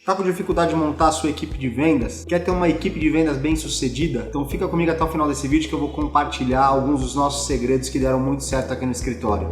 Tá com dificuldade de montar a sua equipe de vendas? Quer ter uma equipe de vendas bem sucedida? Então fica comigo até o final desse vídeo que eu vou compartilhar alguns dos nossos segredos que deram muito certo aqui no escritório.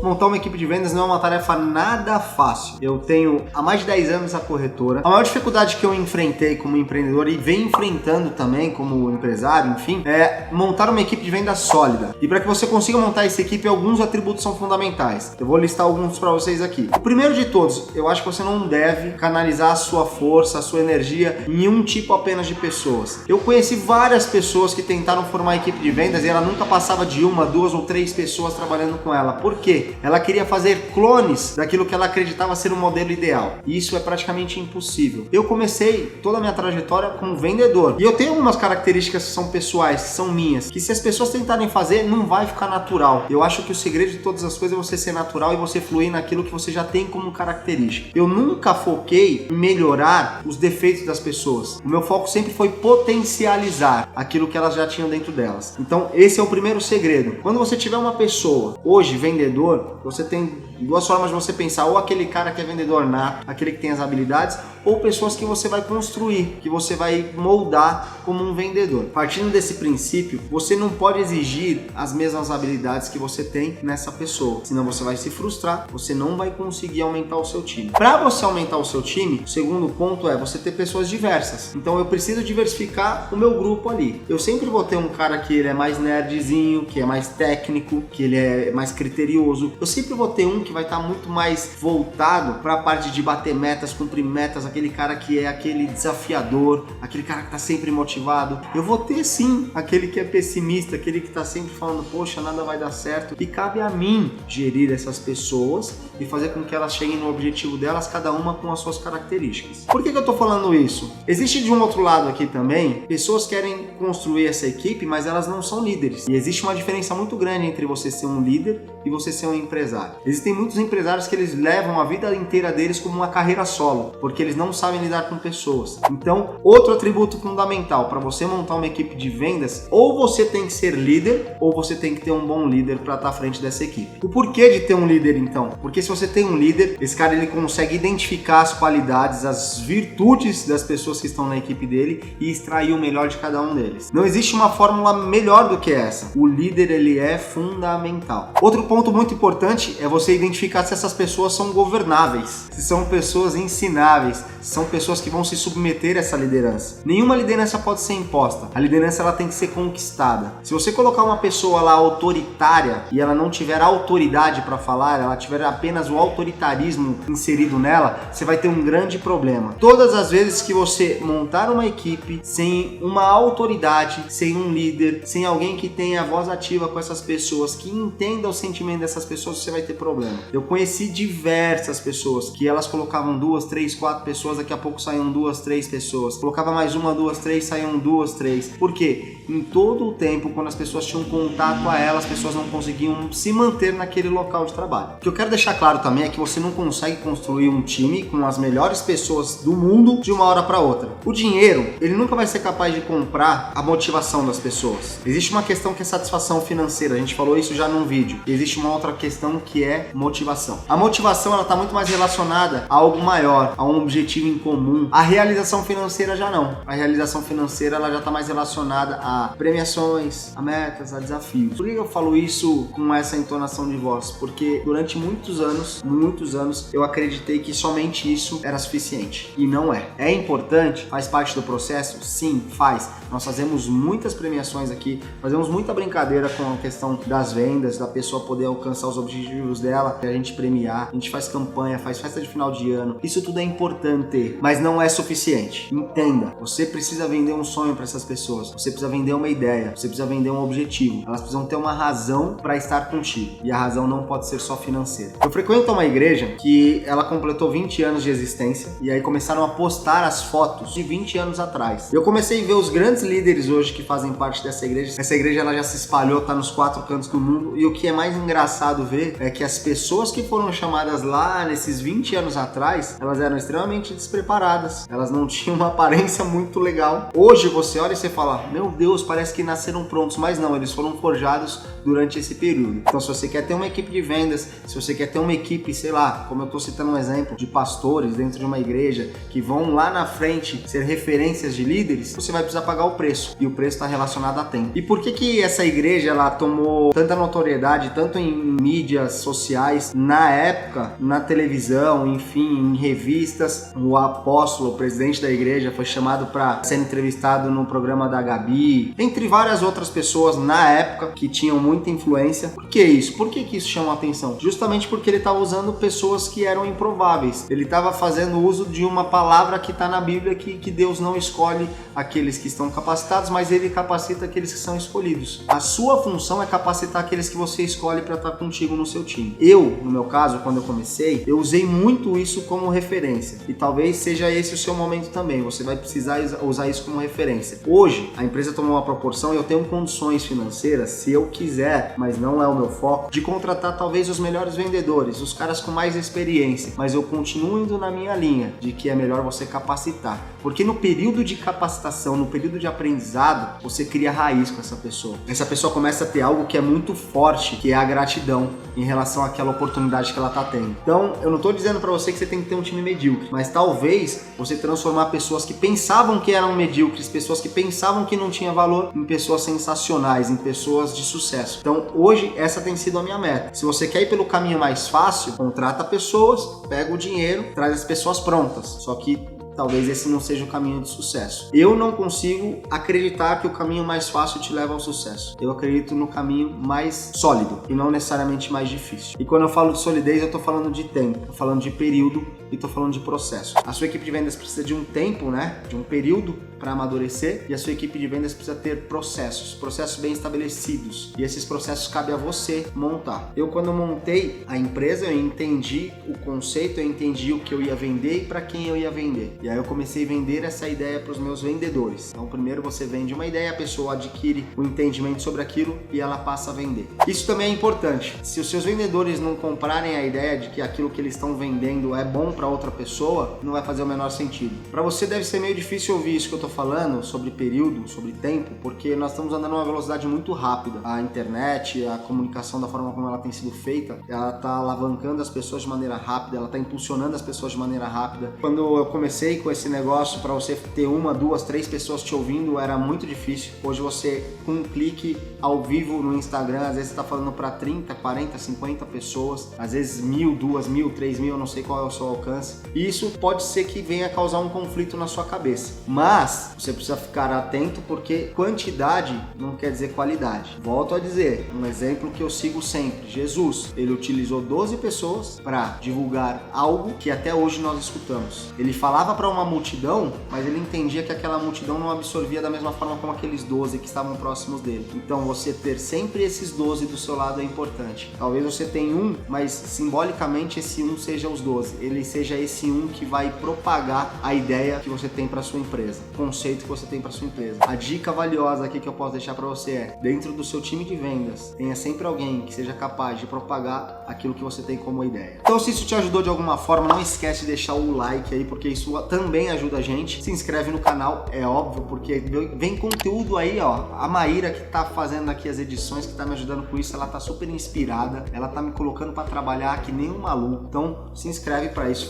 Montar uma equipe de vendas não é uma tarefa nada fácil. Eu tenho há mais de 10 anos a corretora. A maior dificuldade que eu enfrentei como empreendedor e venho enfrentando também como empresário, enfim, é montar uma equipe de vendas sólida. E para que você consiga montar essa equipe, alguns atributos são fundamentais. Eu vou listar alguns para vocês aqui. O primeiro de todos, eu acho que você não deve canalizar a sua força, a sua energia em um tipo apenas de pessoas. Eu conheci várias pessoas que tentaram formar a equipe de vendas e ela nunca passava de uma, duas ou três pessoas trabalhando com ela. Por quê? Ela queria fazer clones daquilo que ela acreditava ser o modelo ideal. E isso é praticamente impossível. Eu comecei toda a minha trajetória como vendedor. E eu tenho algumas características que são pessoais, que são minhas, que se as pessoas tentarem fazer, não vai ficar natural. Eu acho que o segredo de todas as coisas é você ser natural e você fluir naquilo que você já tem como característica. Eu nunca foquei em melhorar os defeitos das pessoas. O meu foco sempre foi potencializar aquilo que elas já tinham dentro delas. Então, esse é o primeiro segredo. Quando você tiver uma pessoa, hoje, vendedor, você tem duas formas de você pensar, ou aquele cara que é vendedor nato, aquele que tem as habilidades, ou pessoas que você vai construir, que você vai moldar como um vendedor. Partindo desse princípio, você não pode exigir as mesmas habilidades que você tem nessa pessoa, senão você vai se frustrar, você não vai conseguir aumentar o seu time. Para você aumentar o seu time, o segundo ponto é você ter pessoas diversas. Então eu preciso diversificar o meu grupo ali. Eu sempre vou ter um cara que ele é mais nerdzinho, que é mais técnico, que ele é mais criterioso. Eu sempre vou ter um que vai estar muito mais voltado para a parte de bater metas, cumprir metas, aquele cara que é aquele desafiador, aquele cara que está sempre motivado. Eu vou ter sim aquele que é pessimista, aquele que está sempre falando, poxa, nada vai dar certo. E cabe a mim gerir essas pessoas e fazer com que elas cheguem no objetivo delas, cada uma com as suas características. Por que eu estou falando isso? Existe de um outro lado aqui também, pessoas querem construir essa equipe, mas elas não são líderes. E existe uma diferença muito grande entre você ser um líder e você ser um empresário. Existem muitos empresários que eles levam a vida inteira deles como uma carreira solo, porque eles não sabem lidar com pessoas. Então, outro atributo fundamental para você montar uma equipe de vendas, ou você tem que ser líder, ou você tem que ter um bom líder para estar à frente dessa equipe. O porquê de ter um líder então? Porque se você tem um líder, esse cara ele consegue identificar as qualidades, as virtudes das pessoas que estão na equipe dele e extrair o melhor de cada um deles. Não existe uma fórmula melhor do que essa. O líder ele é fundamental. Outro ponto muito importante é você identificar se essas pessoas são governáveis, se são pessoas ensináveis, se são pessoas que vão se submeter a essa liderança. Nenhuma liderança pode ser imposta. A liderança ela tem que ser conquistada. Se você colocar uma pessoa lá autoritária e ela não tiver autoridade para falar, ela tiver apenas o autoritarismo inserido nela, você vai ter um grande problema. Todas as vezes que você montar uma equipe sem uma autoridade, sem um líder, sem alguém que tenha voz ativa com essas pessoas, que entenda o sentimento dessas pessoas, você vai ter problema. Eu conheci diversas pessoas que elas colocavam 2, 3, 4 pessoas, daqui a pouco saíam 2, 3 pessoas. Colocava mais 1, 2, 3, saíam 2, 3. Por quê? Em todo o tempo, quando as pessoas tinham contato a elas, as pessoas não conseguiam se manter naquele local de trabalho. O que eu quero deixar claro também é que você não consegue construir um time com as melhores pessoas do mundo de uma hora para outra. O dinheiro, ele nunca vai ser capaz de comprar a motivação das pessoas. Existe uma questão que é satisfação financeira, a gente falou isso já num vídeo. Existe uma outra questão que é motivação. A motivação ela está muito mais relacionada a algo maior, a um objetivo em comum. A realização financeira já não. A realização financeira ela já está mais relacionada a premiações, a metas, a desafios. Por que eu falo isso com essa entonação de voz? Porque durante muitos anos, eu acreditei que somente isso era suficiente. E não é. É importante? Faz parte do processo? Sim, faz. Nós fazemos muitas premiações aqui, fazemos muita brincadeira com a questão das vendas, da pessoa poder alcançar os objetivos dela, a gente premiar, a gente faz campanha, faz festa de final de ano. Isso tudo é importante, mas não é suficiente. Entenda, você precisa vender um sonho para essas pessoas, você precisa vender uma ideia, você precisa vender um objetivo. Elas precisam ter uma razão para estar contigo, e a razão não pode ser só financeira. Eu frequento uma igreja que ela completou 20 anos de existência, e aí começaram a postar as fotos de 20 anos atrás. Eu comecei a ver os grandes líderes hoje que fazem parte dessa igreja. Essa igreja ela já se espalhou, tá nos 4 cantos do mundo, e o que é mais engraçado ver é que as pessoas que foram chamadas lá nesses 20 anos atrás, elas eram extremamente despreparadas, elas não tinham uma aparência muito legal. Hoje você olha e você fala, meu Deus, parece que nasceram prontos, mas não, eles foram forjados durante esse período. Então, se você quer ter uma equipe de vendas, se você quer ter uma equipe, sei lá, como eu estou citando um exemplo, de pastores dentro de uma igreja que vão lá na frente ser referências de líderes, você vai precisar pagar o preço. E o preço está relacionado a tempo. E por que essa igreja ela tomou tanta notoriedade, tanto em mídias sociais, na época, na televisão, enfim, em revistas? O apóstolo, o presidente da igreja, foi chamado para ser entrevistado no programa da Gabi, entre várias outras pessoas na época que tinham muita influência. Por que isso? Por que isso chama a atenção? Justamente porque ele estava usando pessoas que eram improváveis. Ele estava fazendo uso de uma palavra que está na Bíblia que Deus não escolhe aqueles que estão capacitados, mas ele capacita aqueles que são escolhidos. A sua função é capacitar aqueles que você escolhe para estar contigo no seu time. Eu, no meu caso, quando eu comecei, eu usei muito isso como referência. E talvez seja esse o seu momento também. Você vai precisar usar isso como referência. Hoje, a empresa tomou uma proporção e eu tenho condições financeiras, se eu quiser, mas não é o meu foco, de contratar talvez os melhores vendedores, os caras com mais experiência. Mas eu continuo indo na minha linha de que é melhor você capacitar. Porque no período de capacitação, no período de aprendizado, você cria raiz com essa pessoa. Essa pessoa começa a ter algo que é muito forte, que é a gratidão em relação àquela oportunidade que ela está tendo. Então, eu não estou dizendo para você que você tem que ter um time medíocre, mas talvez você transformar pessoas que pensavam que eram medíocres, pessoas que pensavam que não tinha valor, em pessoas sensacionais, em pessoas de sucesso. Então, hoje, essa tem sido a minha meta. Se você quer ir pelo caminho mais fácil, contrata pessoas, pega o dinheiro, traz as pessoas prontas. Só que talvez esse não seja o caminho de sucesso. Eu não consigo acreditar que o caminho mais fácil te leva ao sucesso. Eu acredito no caminho mais sólido e não necessariamente mais difícil. E quando eu falo de solidez, eu tô falando de tempo, tô falando de período e tô falando de processo. A sua equipe de vendas precisa de um tempo, né? De um período para amadurecer, e a sua equipe de vendas precisa ter processos bem estabelecidos. E esses processos cabe a você montar. Eu, quando montei a empresa, eu entendi o conceito, eu entendi o que eu ia vender e para quem eu ia vender. E aí eu comecei a vender essa ideia para os meus vendedores. Então, primeiro você vende uma ideia, a pessoa adquire o entendimento sobre aquilo e ela passa a vender. Isso também é importante. Se os seus vendedores não comprarem a ideia de que aquilo que eles estão vendendo é bom para outra pessoa, não vai fazer o menor sentido. Para você deve ser meio difícil ouvir isso que eu tô falando sobre período, sobre tempo, porque nós estamos andando a uma velocidade muito rápida. A internet, a comunicação da forma como ela tem sido feita, ela tá alavancando as pessoas de maneira rápida, ela tá impulsionando as pessoas de maneira rápida. Quando eu comecei com esse negócio, para você ter 1, 2, 3 pessoas te ouvindo, era muito difícil. Hoje você, com um clique ao vivo no Instagram, às vezes você tá falando para 30, 40, 50 pessoas, às vezes 1.000, 2.000, 3.000, eu não sei qual é o seu alcance. E isso pode ser que venha causar um conflito na sua cabeça. Mas você precisa ficar atento, porque quantidade não quer dizer qualidade. Volto a dizer, um exemplo que eu sigo sempre. Jesus, ele utilizou 12 pessoas para divulgar algo que até hoje nós escutamos. Ele falava para uma multidão, mas ele entendia que aquela multidão não absorvia da mesma forma como aqueles 12 que estavam próximos dele. Então você ter sempre esses 12 do seu lado é importante. Talvez você tenha um, mas simbolicamente esse um seja os 12. Ele seja esse um que vai propagar a ideia que você tem para sua empresa, o conceito que você tem para sua empresa. A dica valiosa aqui que eu posso deixar para você é: dentro do seu time de vendas, tenha sempre alguém que seja capaz de propagar aquilo que você tem como ideia. Então, se isso te ajudou de alguma forma, não esquece de deixar o like aí, porque isso também ajuda a gente. Se inscreve no canal, é óbvio, porque vem conteúdo aí, ó. A Maíra, que tá fazendo aqui as edições, que tá me ajudando com isso, ela tá super inspirada, ela tá me colocando para trabalhar que nem um maluco. Então, se inscreve para isso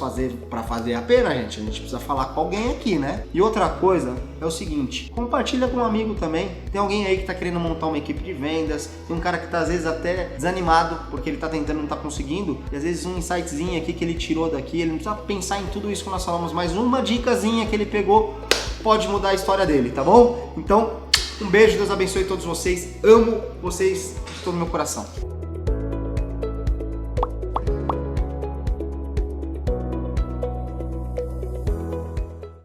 para fazer a pena, gente. A gente precisa falar com alguém aqui, né? E outra coisa é o seguinte: compartilha com um amigo também. Tem alguém aí que tá querendo montar uma equipe de vendas, tem um cara que tá às vezes até desanimado porque ele tá tentando e não tá conseguindo, e às vezes um insightzinho aqui que ele tirou daqui, ele não precisa pensar em tudo isso que nós falamos, mas uma dicasinha que ele pegou pode mudar a história dele, tá bom? Então, um beijo, Deus abençoe todos vocês, amo vocês de todo o meu coração.